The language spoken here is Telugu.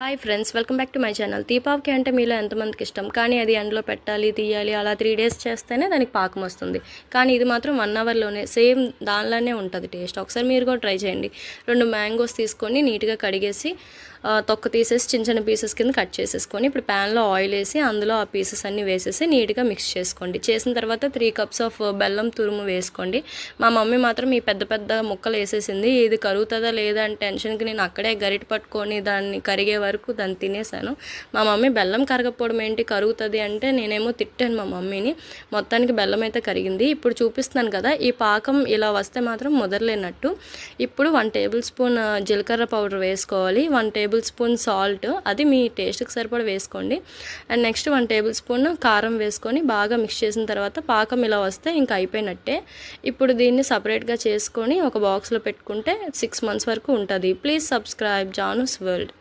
Hi friends, welcome back to my channel. దీపావళికి అంటే మీలో ఎంతమందికి ఇష్టం, కానీ అది ఎండలో పెట్టాలి, తీయాలి, అలా 3 days చేస్తేనే దానికి పాకం వస్తుంది. కానీ ఇది మాత్రం 1 hourలోనే సేమ్ దానిలానే ఉంటుంది టేస్ట్. ఒకసారి మీరు కూడా ట్రై చేయండి. 2 మ్యాంగోస్ తీసుకొని నీట్గా కడిగేసి తొక్క తీసేసి చిన్న చిన్న పీసెస్ కింద కట్ చేసేసుకొని ఇప్పుడు ప్యాన్లో ఆయిల్ వేసి అందులో ఆ పీసెస్ అన్నీ వేసేసి నీట్గా మిక్స్ చేసుకోండి. చేసిన తర్వాత 3 cups ఆఫ్ బెల్లం తురుము వేసుకోండి. మా మమ్మీ మాత్రం ఈ పెద్ద పెద్ద ముక్కలు వేసేసింది. ఇది కరుగుతుందా లేదా అని టెన్షన్కి నేను అక్కడే గరిట పట్టుకొని దాన్ని కరిగే వరకు దాన్ని తినేసాను. మా మమ్మీ బెల్లం కరగకపోవడం ఏంటి, కరుగుతుంది అంటే నేనేమో తిట్టాను మా మమ్మీని. మొత్తానికి బెల్లం అయితే కరిగింది. ఇప్పుడు చూపిస్తున్నాను కదా, ఈ పాకం ఇలా వస్తే మాత్రం ముదరలేనట్టు. ఇప్పుడు 1 tablespoon జీలకర్ర పౌడర్ వేసుకోవాలి. 1 tablespoon సాల్ట్, అది మీ టేస్ట్కి సరిపడా వేసుకోండి. అండ్ నెక్స్ట్ 1 tablespoon కారం వేసుకొని బాగా మిక్స్ చేసిన తర్వాత పాకం ఇలా వస్తే ఇంకా అయిపోయినట్టే. ఇప్పుడు దీన్ని సపరేట్గా చేసుకొని ఒక బాక్స్లో పెట్టుకుంటే 6 months వరకు ఉంటుంది. Please subscribe Janu's world.